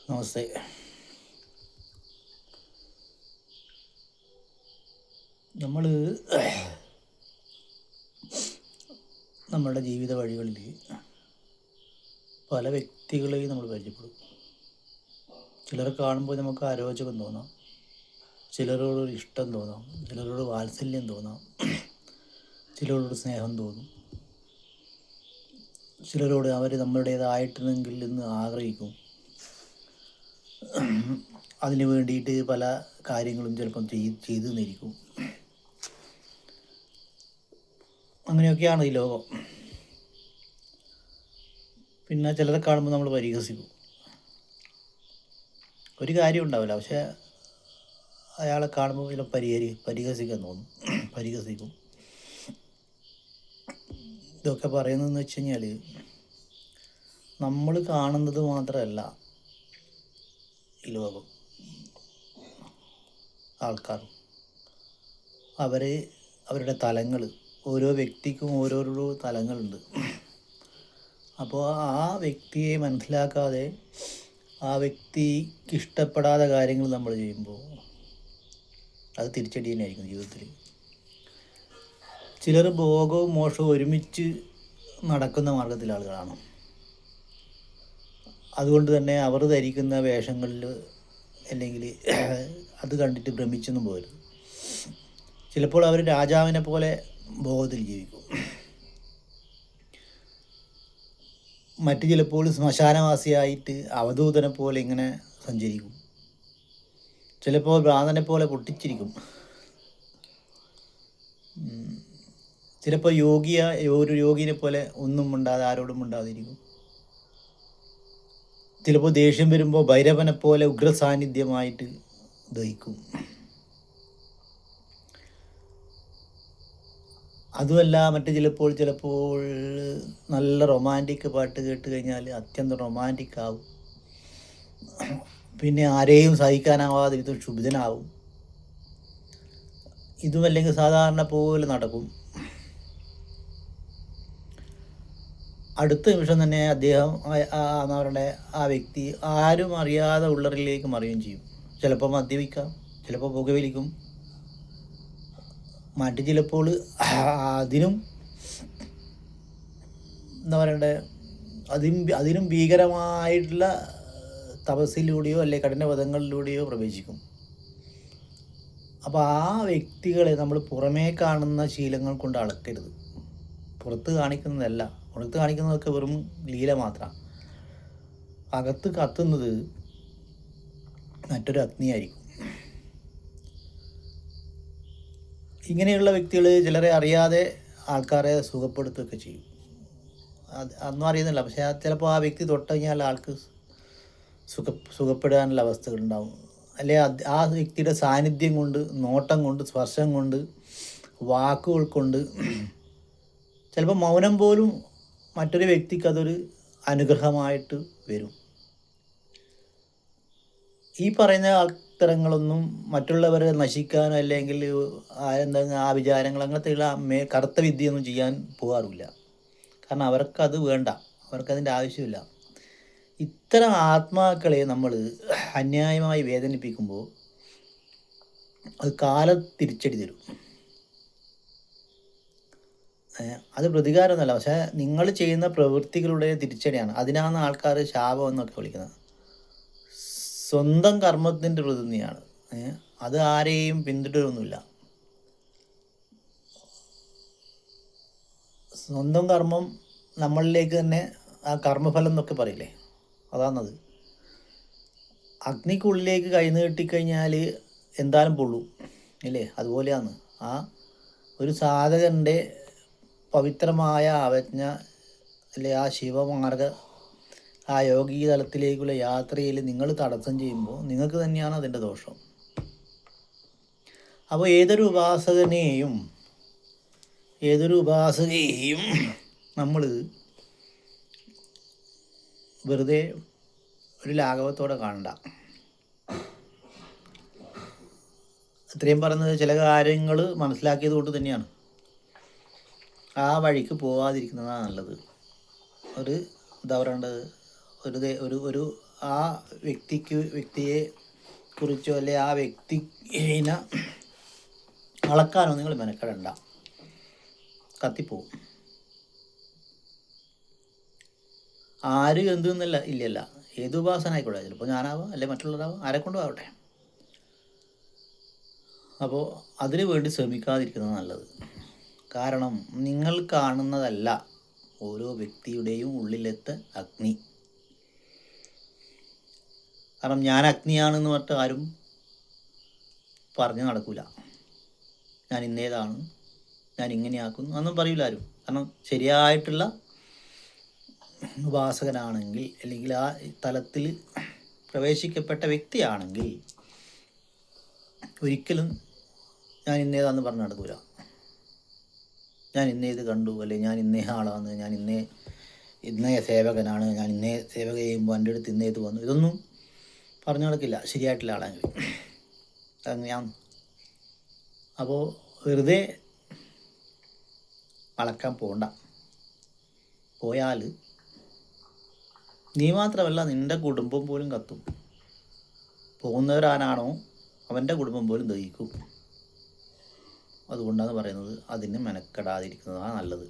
നമസ്തേ. നമ്മൾ നമ്മുടെ ജീവിത വഴികളിൽ പല വ്യക്തികളെയും നമ്മൾ പരിചയപ്പെടും. ചിലരെ കാണുമ്പോൾ നമുക്ക് അരോചകം തോന്നാം, ചിലരോടൊരു ഇഷ്ടം തോന്നാം, ചിലരോട് വാത്സല്യം തോന്നാം, ചിലരോട് സ്നേഹം തോന്നും, ചിലരോട് അവർ നമ്മുടേതായിട്ടെങ്കിൽ എന്ന് ആഗ്രഹിക്കും. അതിന് വേണ്ടിയിട്ട് പല കാര്യങ്ങളും ചിലപ്പം ചെയ്തു നിന്നിരിക്കും. അങ്ങനെയൊക്കെയാണ് ഈ ലോകം. പിന്നെ ചിലരെ കാണുമ്പോൾ നമ്മൾ പരിഹസിക്കും. ഒരു കാര്യം ഉണ്ടാവില്ല, പക്ഷേ അയാളെ കാണുമ്പോൾ ചില പരിഹസിക്കാൻ തോന്നും, പരിഹസിക്കും. ഇതൊക്കെ പറയുന്നതെന്ന് വെച്ച് കഴിഞ്ഞാൽ നമ്മൾ കാണുന്നത് മാത്രമല്ല ഈ ലോകം. ആൾക്കാർ അവരുടെ തലങ്ങൾ, ഓരോ വ്യക്തിക്കും ഓരോരോ തലങ്ങളുണ്ട്. അപ്പോൾ ആ വ്യക്തിയെ മനസ്സിലാക്കാതെ ആ വ്യക്തിക്ക് ഇഷ്ടപ്പെടാത്ത കാര്യങ്ങൾ നമ്മൾ ചെയ്യുമ്പോൾ അത് തിരിച്ചടി തന്നെയായിരിക്കും ജീവിതത്തിൽ. ചിലർ ഭോഗവും മോശവും ഒരുമിച്ച് നടക്കുന്ന മാർഗത്തിലെ ആളുകളാണ്. അതുകൊണ്ട് തന്നെ അവർ ധരിക്കുന്ന വേഷങ്ങളിൽ അല്ലെങ്കിൽ അത് കണ്ടിട്ട് ഭ്രമിച്ചൊന്നും പോകരുത്. ചിലപ്പോൾ അവർ രാജാവിനെ പോലെ ഭോഗത്തിൽ ജീവിക്കും, മറ്റു ചിലപ്പോൾ ശ്മശാനവാസിയായിട്ട് അവധൂതനെ പോലെ ഇങ്ങനെ സഞ്ചരിക്കും, ചിലപ്പോൾ ഭ്രാന്തനെ പോലെ പൊട്ടിച്ചിരിക്കും, ചിലപ്പോൾ ഒരു യോഗിനെ പോലെ ഒന്നും മിണ്ടാതെ ആരോടും മിണ്ടാതിരിക്കും, ചിലപ്പോൾ ദേഷ്യം വരുമ്പോൾ ഭൈരവനെ പോലെ ഉഗ്രസാന്നിധ്യമായിട്ട് ദഹിക്കും. അതുമല്ല, മറ്റ് ചിലപ്പോൾ നല്ല റൊമാൻറ്റിക് പാട്ട് കേട്ട് കഴിഞ്ഞാൽ അത്യന്തം റൊമാൻറ്റിക് ആവും. പിന്നെ ആരെയും സഹിക്കാനാവാതെ വിധം ക്ഷുഭിതനാവും. ഇതുമല്ലെങ്കിൽ സാധാരണ പോലെ നടക്കും. അടുത്ത നിമിഷം തന്നെ അദ്ദേഹം അവരുടെ ആ വ്യക്തി ആരും അറിയാതെ ഉള്ളറിലേക്ക് മറിയുകയും ചെയ്യും. ചിലപ്പോൾ മദ്യപിക്കാം, ചിലപ്പോൾ പുകവലിക്കും, മറ്റ് ചിലപ്പോൾ അതിനും എന്താ പറയണ്ടേ, അതിനും ഭീകരമായിട്ടുള്ള തപസ്സിലൂടെയോ അല്ലെങ്കിൽ കഠിനപദങ്ങളിലൂടെയോ പ്രവേശിക്കും. അപ്പോൾ ആ വ്യക്തികളെ നമ്മൾ പുറമേ കാണുന്ന ശീലങ്ങൾ കൊണ്ട് അളക്കരുത്. പുറത്ത് കാണിക്കുന്നതല്ല, പുറത്ത് കാണിക്കുന്നതൊക്കെ വെറും ലീല മാത്രമാണ്. അകത്ത് കത്തുന്നത് മറ്റൊരു അഗ്നിയായിരിക്കും. ഇങ്ങനെയുള്ള വ്യക്തികൾ ചിലരെ അറിയാതെ ആൾക്കാരെ സുഖപ്പെടുത്തുകയൊക്കെ ചെയ്യും. അതൊന്നും അറിയുന്നില്ല, പക്ഷേ ചിലപ്പോൾ ആ വ്യക്തി തൊട്ട് കഴിഞ്ഞാൽ ആൾക്ക് സുഖപ്പെടാനുള്ള അവസ്ഥകളുണ്ടാവും. അല്ലെ ആ വ്യക്തിയുടെ സാന്നിധ്യം കൊണ്ട്, നോട്ടം കൊണ്ട്, സ്പർശം കൊണ്ട്, വാക്കുകൾ കൊണ്ട്, ചിലപ്പോൾ മൗനം പോലും മറ്റൊരു വ്യക്തിക്ക് അതൊരു അനുഗ്രഹമായിട്ട് വരും. ഈ പറയുന്ന തരങ്ങളൊന്നും മറ്റുള്ളവരെ നശിക്കാനോ അല്ലെങ്കിൽ ആ വിചാരങ്ങൾ അങ്ങനത്തെയുള്ള കറുത്ത വിദ്യയൊന്നും ചെയ്യാൻ പോകാറില്ല. കാരണം അവർക്കത് വേണ്ട, അവർക്കതിൻ്റെ ആവശ്യമില്ല. ഇത്തരം ആത്മാക്കളെ നമ്മൾ അന്യായമായി വേദനിപ്പിക്കുമ്പോൾ അത് കാലം തിരിച്ചടി തരും. അത് പ്രതികാരമൊന്നുമല്ല, പക്ഷേ നിങ്ങൾ ചെയ്യുന്ന പ്രവൃത്തികളുടെ തിരിച്ചടിയാണ്. അതിനാണ് ആൾക്കാർ ശാപം എന്നൊക്കെ വിളിക്കുന്നത്. സ്വന്തം കർമ്മത്തിൻ്റെ പ്രതിനിധിയാണ്. അത് ആരെയും പിന്തുടരൊന്നുമില്ല. സ്വന്തം കർമ്മം നമ്മളിലേക്ക് തന്നെ, ആ കർമ്മഫലം എന്നൊക്കെ പറയില്ലേ, അതാണത്. അഗ്നിക്കുള്ളിലേക്ക് കൈ നീട്ടിക്കഴിഞ്ഞാൽ എന്തായാലും പൊള്ളും ഇല്ലേ, അതുപോലെയാണ് ആ ഒരു സാധകൻ്റെ പവിത്രമായ അവജ്ഞ അല്ലെ, ആ ശിവമാർഗ, ആ യോഗീ തലത്തിലേക്കുള്ള യാത്രയിൽ നിങ്ങൾ തടസ്സം ചെയ്യുമ്പോൾ നിങ്ങൾക്ക് തന്നെയാണ് അതിൻ്റെ ദോഷം. അപ്പോൾ ഏതൊരു ഉപാസകയെയും നമ്മൾ വെറുതെ ഒരു ലാഘവത്തോടെ കാണണ്ട. ഇത്രയും പറയുന്നത് ചില കാര്യങ്ങൾ മനസ്സിലാക്കിയത് കൊണ്ട് തന്നെയാണ്. ആ വഴിക്ക് പോവാതിരിക്കുന്നതാണ് നല്ലത്. എന്താ പറയേണ്ടത്, ഒരു ആ വ്യക്തിയെ കുറിച്ചോ അല്ലെ ആ വ്യക്തിനെ അളക്കാനോ നിങ്ങൾ മെനക്കെടണ്ട, കത്തിപ്പോവും. ആര് എന്തെന്നല്ല ഇല്ലല്ല, ഏത് ഉപാസന ആയിക്കോട്ടെ, ചിലപ്പോൾ ഞാനാവാം അല്ലെ മറ്റുള്ളവരാവാം, ആരെക്കൊണ്ടും ആവട്ടെ. അപ്പോൾ അതിനു വേണ്ടി ശ്രമിക്കാതിരിക്കുന്നത് നല്ലത്. കാരണം നിങ്ങൾ കാണുന്നതല്ല ഓരോ വ്യക്തിയുടെയും ഉള്ളിലത്തെ അഗ്നി. കാരണം ഞാൻ അഗ്നിയാണെന്ന് പറഞ്ഞിട്ട് ആരും പറഞ്ഞു നടക്കൂല. ഞാൻ ഇന്നേതാണ്, ഞാൻ ഇങ്ങനെയാക്കുന്നു അതൊന്നും പറയില്ല ആരും. കാരണം ശരിയായിട്ടുള്ള ഉപാസകനാണെങ്കിൽ അല്ലെങ്കിൽ ആ തലത്തിൽ പ്രവേശിക്കപ്പെട്ട വ്യക്തിയാണെങ്കിൽ ഒരിക്കലും ഞാൻ ഇന്നേതാന്ന് പറഞ്ഞു നടക്കൂല. ഞാൻ ഇന്നേത് കണ്ടു, അല്ലെങ്കിൽ ഞാൻ ഇന്നേ ആളാണ്, ഞാൻ ഇന്നേ സേവകനാണ്, ഞാൻ ഇന്നേ സേവക ചെയ്യുമ്പോൾ എൻ്റെ അടുത്ത് ഇന്നേത് വന്നു, ഇതൊന്നും പറഞ്ഞു നടക്കില്ല ശരിയായിട്ടുള്ള ആളെങ്കിൽ. അതങ്ങനെയാണ്. അപ്പോൾ വെറുതെ അളക്കാൻ പോകണ്ട. പോയാൽ നീ മാത്രമല്ല നിൻ്റെ കുടുംബം പോലും കത്തും. പോകുന്നവരാനാണോ അവൻ്റെ കുടുംബം പോലും ദഹിക്കും. അതുകൊണ്ടാണ് പറയുന്നത് അതിന് മെനക്കെടാതിരിക്കുന്നതാണ് നല്ലത്.